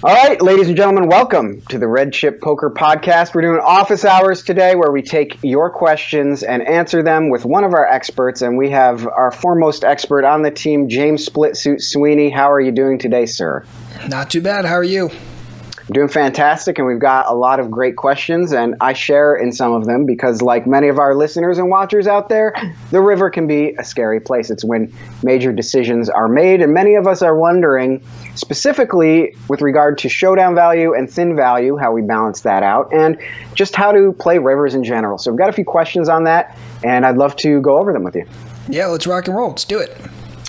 All right, ladies and gentlemen, welcome to the Red Chip Poker Podcast. We're doing office hours today where we take your questions and answer them with one of our experts. And we have our foremost expert on the team, James SplitSuit Sweeney. How are you doing today, sir? Not too bad. How are you? I'm doing fantastic, and we've got a lot of great questions, and I share in some of them because, like many of our listeners and watchers out there, the river can be a scary place. It's when major decisions are made, and many of us are wondering, specifically with regard to showdown value and thin value, how we balance that out, and just how to play rivers in general. So we've got a few questions on that, and I'd love to go over them with you. Yeah, let's rock and roll. Let's do it.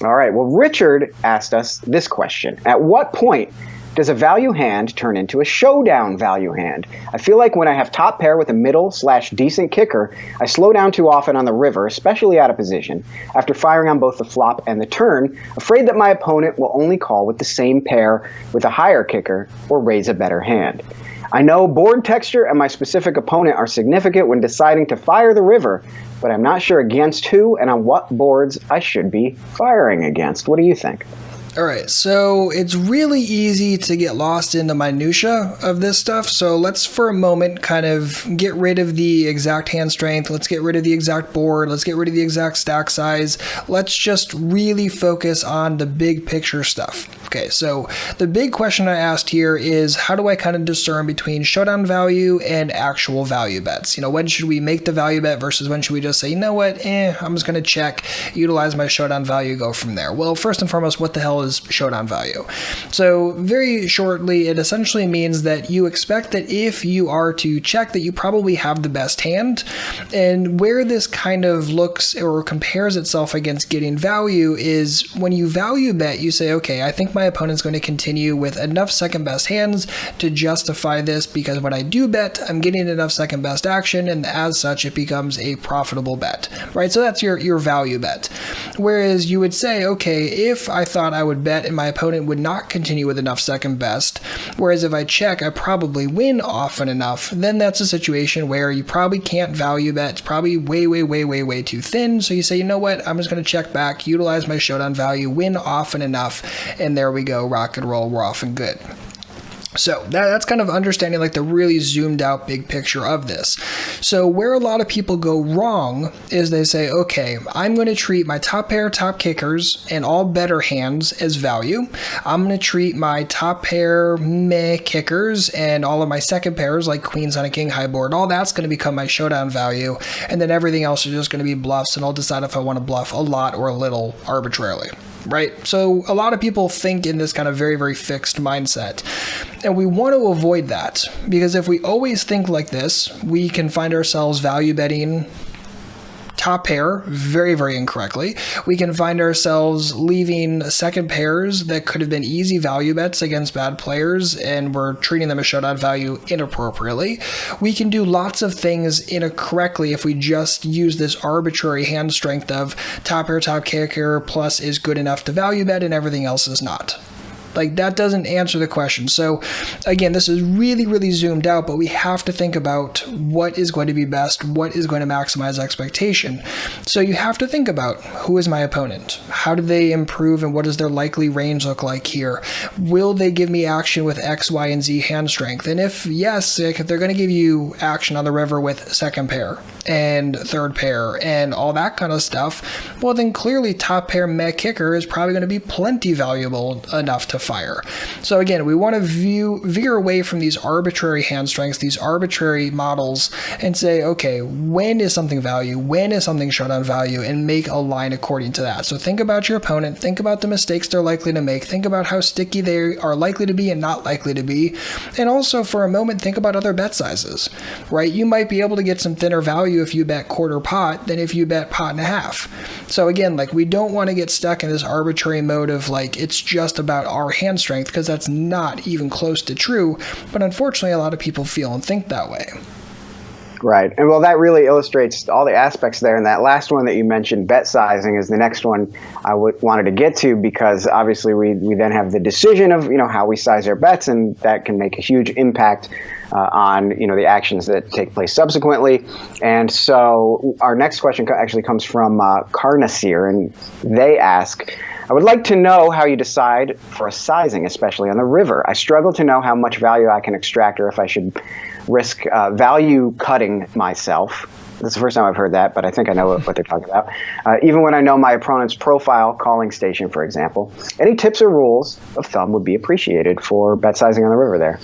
All right. Well, Richard asked us this question. At what point does a value hand turn into a showdown value hand? I feel like when I have top pair with a middle/decent kicker, I slow down too often on the river, especially out of position, after firing on both the flop and the turn, afraid that my opponent will only call with the same pair with a higher kicker or raise a better hand. I know board texture and my specific opponent are significant when deciding to fire the river, but I'm not sure against who and on what boards I should be firing against. What do you think? All right, so it's really easy to get lost in the minutia of this stuff. So let's for a moment kind of get rid of the exact hand strength. Let's get rid of the exact board. Let's get rid of the exact stack size. Let's just really focus on the big picture stuff. Okay, so the big question I asked here is how do I kind of discern between showdown value and actual value bets? You know, when should we make the value bet versus when should we just say, you know what, I'm just going to check, utilize my showdown value, go from there. Well, first and foremost, what the hell is showdown value? So very shortly, it essentially means that you expect that if you are to check that you probably have the best hand, and where this kind of looks or compares itself against getting value is when you value bet, you say, okay, I think my opponent's going to continue with enough second best hands to justify this because when I do bet, I'm getting enough second best action, and as such, it becomes a profitable bet, right? So that's your value bet. Whereas you would say, okay, if I thought I would bet and my opponent would not continue with enough second best, whereas if I check, I probably win often enough, then that's a situation where you probably can't value bet. It's probably way too thin. So you say, you know what, I'm just going to check back, utilize my showdown value, win often enough, and there we go, rock and roll, we're off and good. So that's kind of understanding like the really zoomed out big picture of this. So where a lot of people go wrong is they say, okay, I'm going to treat my top pair, top kickers, and all better hands as value. I'm going to treat my top pair meh kickers and all of my second pairs like queens on a king high board. All that's going to become my showdown value. And then everything else is just going to be bluffs, and I'll decide if I want to bluff a lot or a little arbitrarily. Right? So a lot of people think in this kind of very fixed mindset. And we want to avoid that because if we always think like this, we can find ourselves value betting top pair very incorrectly. We can find ourselves leaving second pairs that could have been easy value bets against bad players, and we're treating them as showdown value inappropriately. We can do lots of things incorrectly if we just use this arbitrary hand strength of top pair, top kicker plus is good enough to value bet and everything else is not. Like, that doesn't answer the question. So again, this is really zoomed out, but we have to think about what is going to be best, what is going to maximize expectation. So you have to think about, who is my opponent? How do they improve, and what does their likely range look like here? Will they give me action with X, Y, and Z hand strength? And if yes, if they're going to give you action on the river with second pair and third pair and all that kind of stuff, well then clearly top pair meh kicker is probably going to be plenty valuable enough to fire. So again, we want to veer away from these arbitrary hand strengths, these arbitrary models, and say, okay, when is something value? When is something showdown value? And make a line according to that. So think about your opponent, think about the mistakes they're likely to make, think about how sticky they are likely to be and not likely to be, and also for a moment think about other bet sizes, right? You might be able to get some thinner value if you bet quarter pot than if you bet pot and a half. So again, like, we don't want to get stuck in this arbitrary mode of like, it's just about our hand strength, because that's not even close to true, but unfortunately a lot of people feel and think that way. Right. And well, that really illustrates all the aspects there. And that last one that you mentioned, bet sizing, is the next one I wanted to get to, because obviously we then have the decision of, how we size our bets, and that can make a huge impact on, the actions that take place subsequently. And so our next question actually comes from Carnasir, and they ask, I would like to know how you decide for a sizing, especially on the river. I struggle to know how much value I can extract or if I should risk value cutting myself. That's the first time I've heard that, but I think I know what they're talking about. Even when I know my opponent's profile calling station, for example. Any tips or rules of thumb would be appreciated for bet sizing on the river there.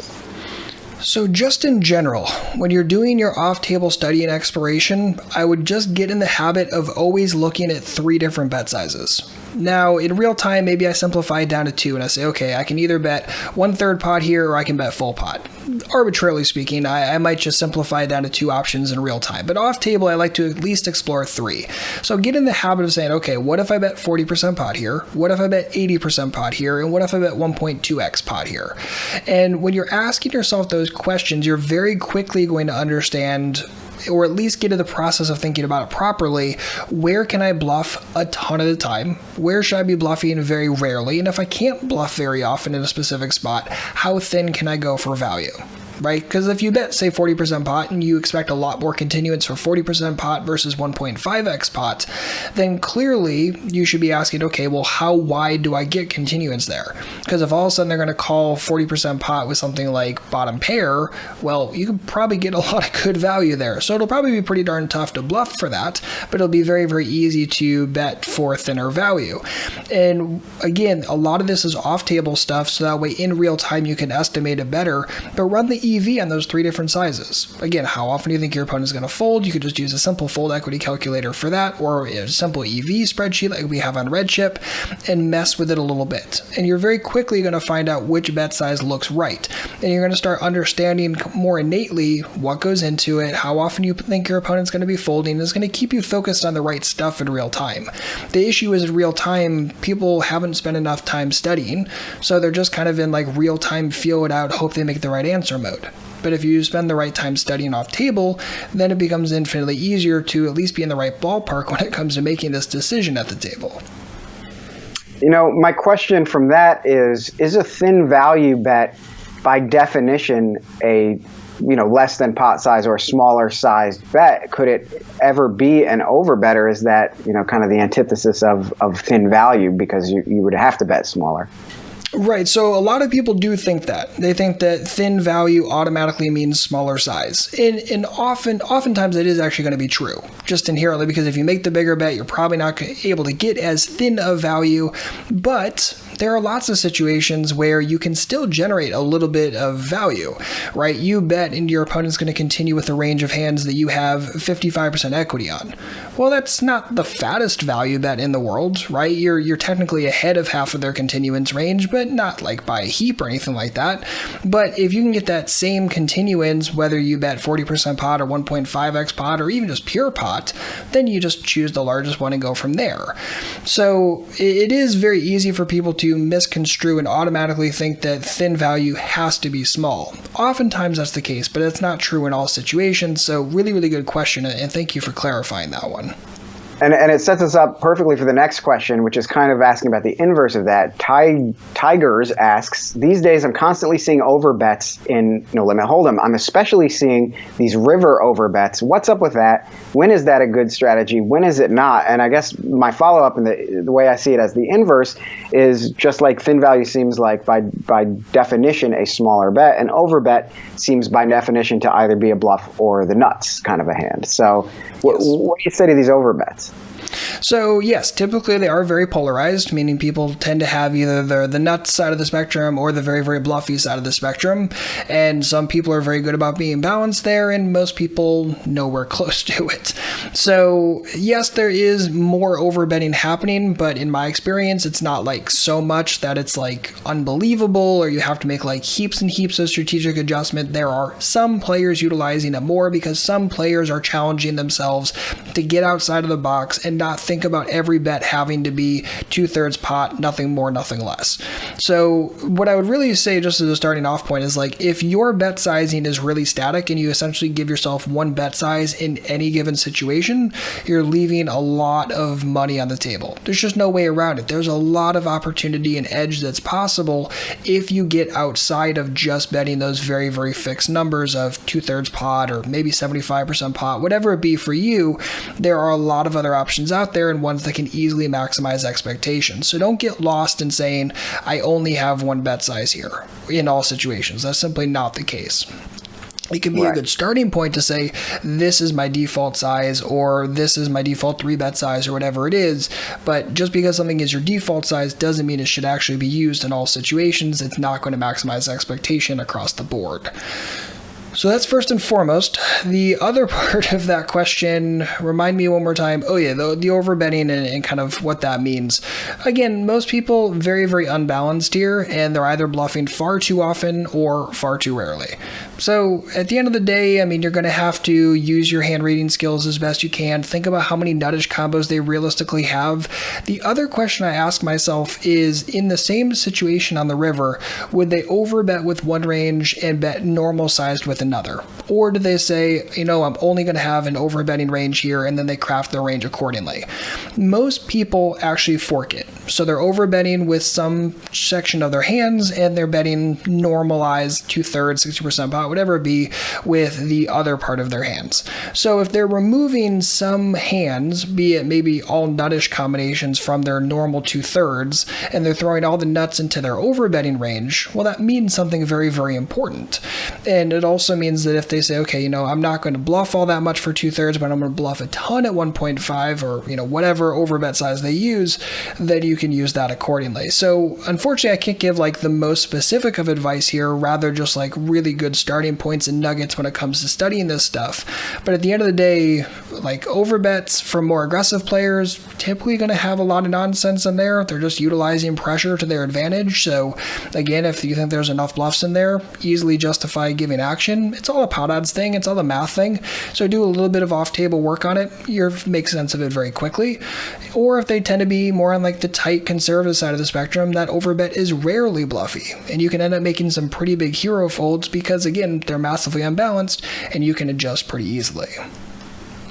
So just in general, when you're doing your off-table study and exploration, I would just get in the habit of always looking at 3 different bet sizes. Now, in real time, maybe I simplify it down to 2 and I say, okay, I can either bet 1/3 pot here or I can bet full pot. Arbitrarily speaking, I might just simplify it down to 2 options in real time. But off table, I like to at least explore 3. So get in the habit of saying, okay, what if I bet 40% pot here? What if I bet 80% pot here? And what if I bet 1.2x pot here? And when you're asking yourself those questions, you're very quickly going to understand, or at least get to the process of thinking about it properly. Where can I bluff a ton of the time? Where should I be bluffing very rarely? And if I can't bluff very often in a specific spot, how thin can I go for value? Right? Because if you bet, say, 40% pot and you expect a lot more continuance for 40% pot versus 1.5x pot, then clearly you should be asking, okay, well, how wide do I get continuance there? Because if all of a sudden they're going to call 40% pot with something like bottom pair, well, you could probably get a lot of good value there. So it'll probably be pretty darn tough to bluff for that, but it'll be very, very easy to bet for thinner value. And again, a lot of this is off-table stuff, so that way in real time you can estimate it better, but run the EV on those 3 different sizes. Again, how often do you think your opponent is going to fold? You could just use a simple fold equity calculator for that, or a simple EV spreadsheet like we have on Redship, and mess with it a little bit. And you're very quickly going to find out which bet size looks right. And you're going to start understanding more innately what goes into it, how often you think your opponent's going to be folding, and it's going to keep you focused on the right stuff in real time. The issue is in real time, people haven't spent enough time studying, so they're just kind of in like real time, feel it out, hope they make the right answer mode. But if you spend the right time studying off table, then it becomes infinitely easier to at least be in the right ballpark when it comes to making this decision at the table. You know, my question from that is a thin value bet by definition a less than pot size or a smaller sized bet? Could it ever be an overbet, or is that, kind of the antithesis of thin value because you would have to bet smaller? Right. So a lot of people do think that. They think that thin value automatically means smaller size. And oftentimes it is actually going to be true, just inherently, because if you make the bigger bet, you're probably not able to get as thin of value. But there are lots of situations where you can still generate a little bit of value, right? You bet and your opponent's going to continue with a range of hands that you have 55% equity on. Well, that's not the fattest value bet in the world, right? You're technically ahead of half of their continuance range, but not like by a heap or anything like that. But if you can get that same continuance, whether you bet 40% pot or 1.5x pot or even just pure pot, then you just choose the largest one and go from there. So it is very easy for people to misconstrue and automatically think that thin value has to be small. Oftentimes that's the case, but it's not true in all situations. So really, really good question, and thank you for clarifying that one. And it sets us up perfectly for the next question, which is kind of asking about the inverse of that. Tigers asks, these days I'm constantly seeing overbets in No Limit Hold'em. I'm especially seeing these river overbets. What's up with that? When is that a good strategy? When is it not? And I guess my follow-up, and the way I see it as the inverse, is just like thin value seems like by definition a smaller bet, and overbet seems by definition to either be a bluff or the nuts kind of a hand. So what do you say to these overbets? So yes, typically they are very polarized, meaning people tend to have either the nuts side of the spectrum or the very, very bluffy side of the spectrum. And some people are very good about being balanced there, and most people nowhere close to it. So yes, there is more overbetting happening, but in my experience, it's not like so much that it's like unbelievable or you have to make like heaps and heaps of strategic adjustment. There are some players utilizing it more because some players are challenging themselves to get outside of the box and not think about every bet having to be 2/3 pot, nothing more, nothing less. So what I would really say just as a starting off point is like if your bet sizing is really static and you essentially give yourself one bet size in any given situation, you're leaving a lot of money on the table. There's just no way around it. There's a lot of opportunity and edge that's possible if you get outside of just betting those very, very fixed numbers of 2/3 pot or maybe 75% pot, whatever it be for you. There are a lot of other options out there and ones that can easily maximize expectations. So don't get lost in saying, I only have one bet size here in all situations. That's simply not the case. It can be a good starting point to say, this is my default size, or this is my default 3-bet size, or whatever it is. But just because something is your default size doesn't mean it should actually be used in all situations. It's not going to maximize expectation across the board. So that's first and foremost. The other part of that question, remind me one more time. Oh yeah, the overbetting and kind of what that means. Again, most people very, very unbalanced here, and they're either bluffing far too often or far too rarely. So at the end of the day, I mean, you're going to have to use your hand reading skills as best you can. Think about how many nuttish combos they realistically have. The other question I ask myself is, in the same situation on the river, would they overbet with one range and bet normal sized with another? Or do they say, I'm only going to have an overbetting range here, and then they craft their range accordingly? Most people actually fork it. So they're overbetting with some section of their hands, and they're betting normalized 2/3, 60% pot, whatever it be, with the other part of their hands. So if they're removing some hands, be it maybe all nuttish combinations from their normal 2/3, and they're throwing all the nuts into their overbetting range, well, that means something very, very important. And it also means that if they say, okay, I'm not going to bluff all that much for 2/3, but I'm going to bluff a ton at 1.5, or, whatever overbet size they use, then you can use that accordingly. So unfortunately, I can't give the most specific of advice here, rather just really good starting points and nuggets when it comes to studying this stuff. But at the end of the day, overbets for more aggressive players, typically going to have a lot of nonsense in there. They're just utilizing pressure to their advantage. So again, if you think there's enough bluffs in there, easily justify giving action. It's all a pot odds thing. It's all a math thing. So do a little bit of off-table work on it. You'll make sense of it very quickly. Or if they tend to be more on the tight conservative side of the spectrum, that overbet is rarely bluffy. And you can end up making some pretty big hero folds because, again, they're massively unbalanced and you can adjust pretty easily.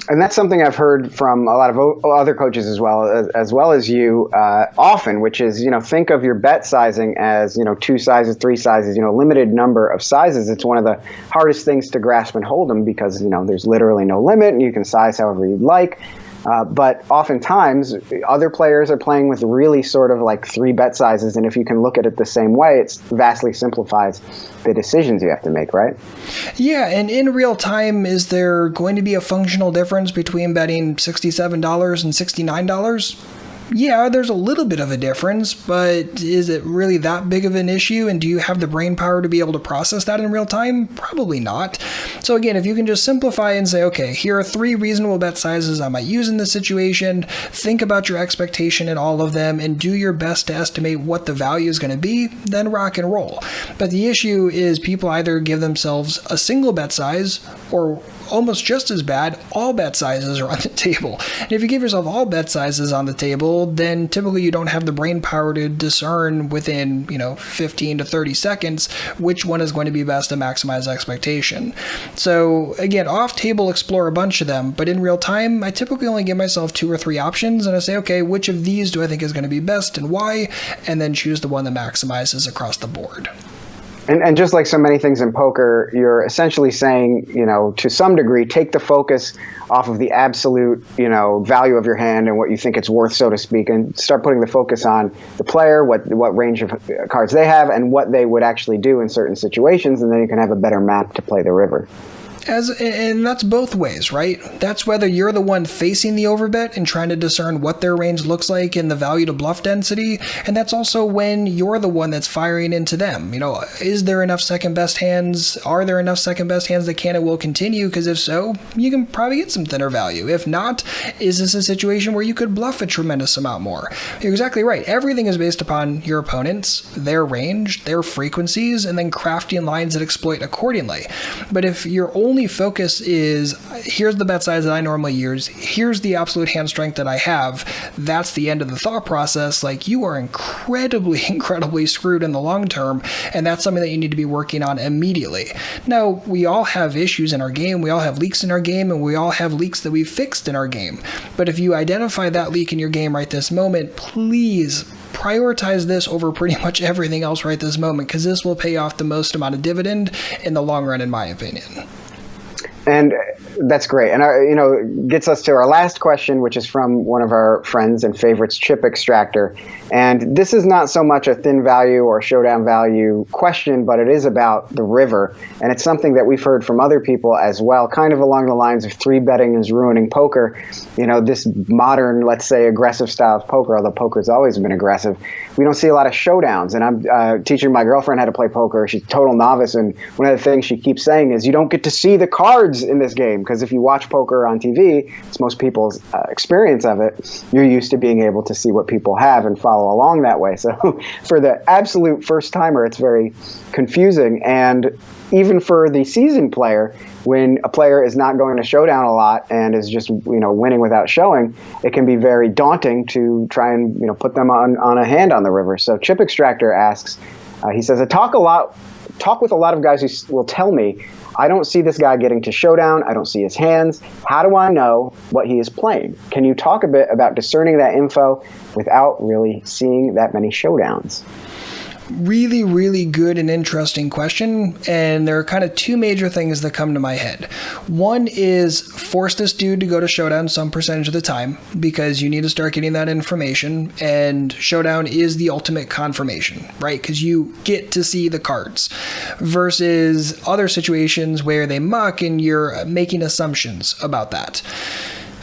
And that's something I've heard from a lot of other coaches as well as you often, which is, think of your bet sizing as, 2 sizes, 3 sizes, limited number of sizes. It's one of the hardest things to grasp and hold them because, there's literally no limit and you can size however you'd like. But oftentimes, other players are playing with really sort of 3 bet sizes, and if you can look at it the same way, it vastly simplifies the decisions you have to make, right? Yeah, and in real time, is there going to be a functional difference between betting $67 and $69? Yeah, there's a little bit of a difference, but is it really that big of an issue? And do you have the brain power to be able to process that in real time? Probably not. So again, if you can just simplify and say, okay, here are 3 reasonable bet sizes I might use in this situation, think about your expectation in all of them, and do your best to estimate what the value is going to be, then rock and roll. But the issue is people either give themselves a single bet size, or almost just as bad, all bet sizes are on the table. And if you give yourself all bet sizes on the table, then typically you don't have the brain power to discern within 15 to 30 seconds which one is going to be best to maximize expectation. So again, off table, explore a bunch of them, but in real time, I typically only give myself 2 or 3 options, and I say, okay, which of these do I think is going to be best and why, and then choose the one that maximizes across the board. And just like so many things in poker, you're essentially saying, to some degree, take the focus off of the absolute, value of your hand and what you think it's worth, so to speak, and start putting the focus on the player, what range of cards they have, and what they would actually do in certain situations, and then you can have a better map to play the river. And that's both ways, right? That's whether you're the one facing the overbet and trying to discern what their range looks like and the value to bluff density. And that's also when you're the one that's firing into them. Is there enough second best hands? Are there enough second best hands that can and will continue? Because if so, you can probably get some thinner value. If not, is this a situation where you could bluff a tremendous amount more? You're exactly right. Everything is based upon your opponents, their range, their frequencies, and then crafting lines that exploit accordingly. But if your only focus is, here's the bet size that I normally use, here's the absolute hand strength that I have, that's the end of the thought process, you are incredibly screwed in the long term, and that's something that you need to be working on immediately. Now, we all have issues in our game, we all have leaks in our game, and we all have leaks that we've fixed in our game. But if you identify that leak in your game right this moment, please prioritize this over pretty much everything else right this moment, because this will pay off the most amount of dividend in the long run, in my opinion. And That's great. And, gets us to our last question, which is from one of our friends and favorites, Chip Extractor. And this is not so much a thin value or showdown value question, but it is about the river. And it's something that we've heard from other people as well, kind of along the lines of 3-betting is ruining poker. This modern, let's say, aggressive style of poker, although poker's always been aggressive, we don't see a lot of showdowns. And I'm teaching my girlfriend how to play poker. She's a total novice. And one of the things she keeps saying is, you don't get to see the cards in this game. Because if you watch poker on TV, it's most people's experience of it, you're used to being able to see what people have and follow along that way. So for the absolute first timer, it's very confusing. And even for the seasoned player, when a player is not going to showdown a lot and is just winning without showing, it can be very daunting to try and put them on a hand on the river. So Chip Extractor asks, he says, I talk with a lot of guys who will tell me, I don't see this guy getting to showdown. I don't see his hands. How do I know what he is playing? Can you talk a bit about discerning that info without really seeing that many showdowns? Really, really good and interesting question. And there are kind of two major things that come to my head. One is force this dude to go to showdown some percentage of the time, because you need to start getting that information. And showdown is the ultimate confirmation, right? Because you get to see the cards versus other situations where they muck and you're making assumptions about that.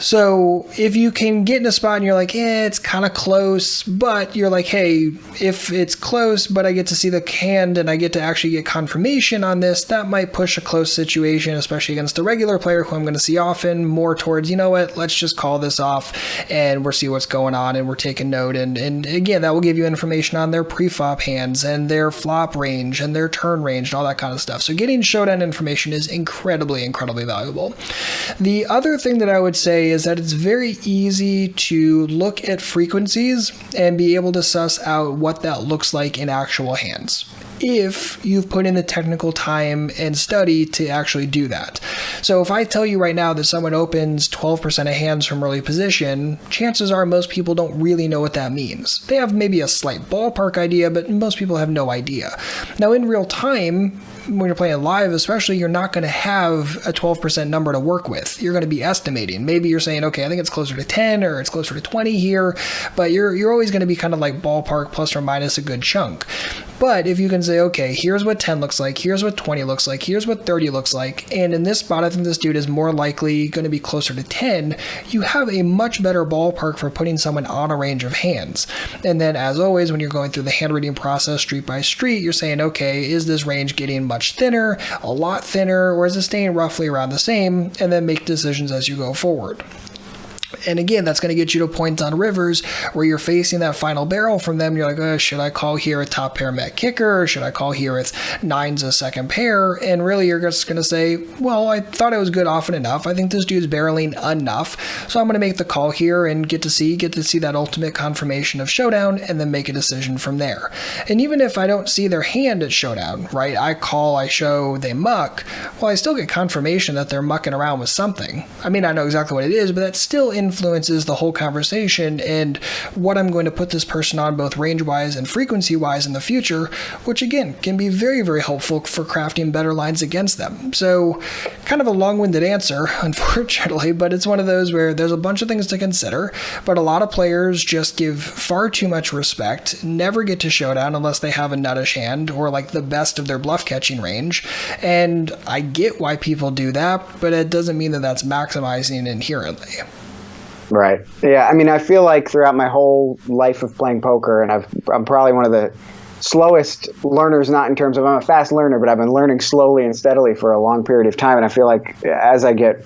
So if you can get in a spot and you're like, it's kind of close, but you're like, hey, if it's close, but I get to see the hand and I get to actually get confirmation on this, that might push a close situation, especially against a regular player who I'm going to see often, more towards, let's just call this off and we'll see what's going on and we're taking note. And again, that will give you information on their pre-flop hands and their flop range and their turn range and all that kind of stuff. So getting showdown information is incredibly, incredibly valuable. The other thing that I would say is that it's very easy to look at frequencies and be able to suss out what that looks like in actual hands, if you've put in the technical time and study to actually do that. So if I tell you right now that someone opens 12% of hands from early position, chances are most people don't really know what that means. They have maybe a slight ballpark idea, but most people have no idea. Now in real time, when you're playing live especially, you're not going to have a 12% number to work with. You're going to be estimating. Maybe you're saying, okay, I think it's closer to 10 or it's closer to 20 here, but you're always going to be kind of like ballpark plus or minus a good chunk. But if you can say, okay, here's what 10 looks like, here's what 20 looks like, here's what 30 looks like, and in this spot, I think this dude is more likely going to be closer to 10, you have a much better ballpark for putting someone on a range of hands. And then, as always, when you're going through the hand reading process street by street, you're saying, okay, is this range getting much thinner, a lot thinner, or is it staying roughly around the same? And then make decisions as you go forward. And again, that's going to get you to points on rivers where you're facing that final barrel from them. You're like, should I call here a top pair met kicker? Or should I call here with nines a second pair? And really, you're just going to say, well, I thought it was good often enough. I think this dude's barreling enough. So I'm going to make the call here and get to see that ultimate confirmation of showdown and then make a decision from there. And even if I don't see their hand at showdown, right? I call, I show, they muck. Well, I still get confirmation that they're mucking around with something. I mean, I know exactly what it is, but that's still influences the whole conversation and what I'm going to put this person on both range-wise and frequency-wise in the future, which again can be very, very helpful for crafting better lines against them. So kind of a long-winded answer, unfortunately, but it's one of those where there's a bunch of things to consider, but a lot of players just give far too much respect, never get to showdown unless they have a nuttish hand or like the best of their bluff catching range. And I get why people do that, but it doesn't mean that that's maximizing inherently. Right. Yeah. I mean, I feel like throughout my whole life of playing poker, and I'm probably one of the slowest learners, not in terms of I'm a fast learner, but I've been learning slowly and steadily for a long period of time. And I feel like as I get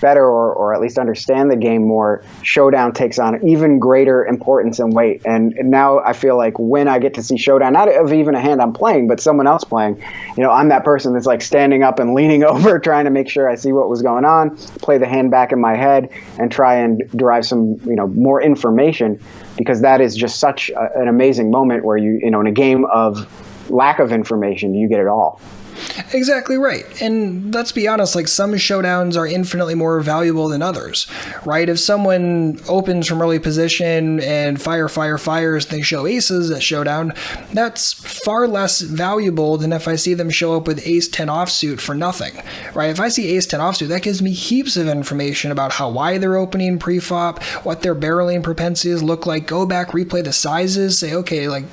better or at least understand the game more, showdown takes on even greater importance and weight. And now I feel like when I get to see showdown, not of even a hand I'm playing, but someone else playing, I'm that person that's like standing up and leaning over, trying to make sure I see what was going on, play the hand back in my head and try and derive some, more information, because that is just such an amazing moment where in a game of lack of information, you get it all. Exactly right. And let's be honest, like some showdowns are infinitely more valuable than others, right? If someone opens from early position and fires, and they show aces at showdown, that's far less valuable than if I see them show up with ace 10 offsuit for nothing, right? If I see ace 10 offsuit, that gives me heaps of information about how wide they're opening pre-flop, what their barreling propensities look like. Go back, replay the sizes, say, okay, like,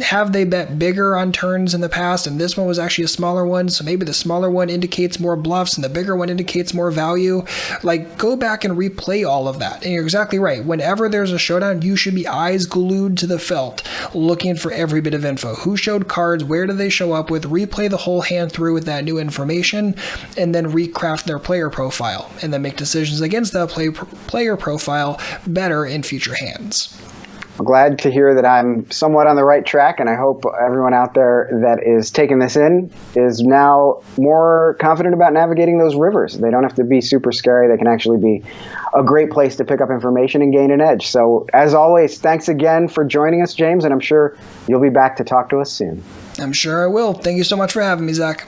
have they bet bigger on turns in the past, and this one was actually a smaller one, so maybe the smaller one indicates more bluffs and the bigger one indicates more value. Like, go back and replay all of that. And you're exactly right. Whenever there's a showdown, you should be eyes glued to the felt, looking for every bit of info. Who showed cards? Where do they show up with? Replay the whole hand through with that new information, and then recraft their player profile, and then make decisions against that player profile better in future hands. I'm glad to hear that I'm somewhat on the right track, and I hope everyone out there that is taking this in is now more confident about navigating those rivers. They don't have to be super scary. They can actually be a great place to pick up information and gain an edge. So, as always, thanks again for joining us, James, and I'm sure you'll be back to talk to us soon. I'm sure I will. Thank you so much for having me, Zach.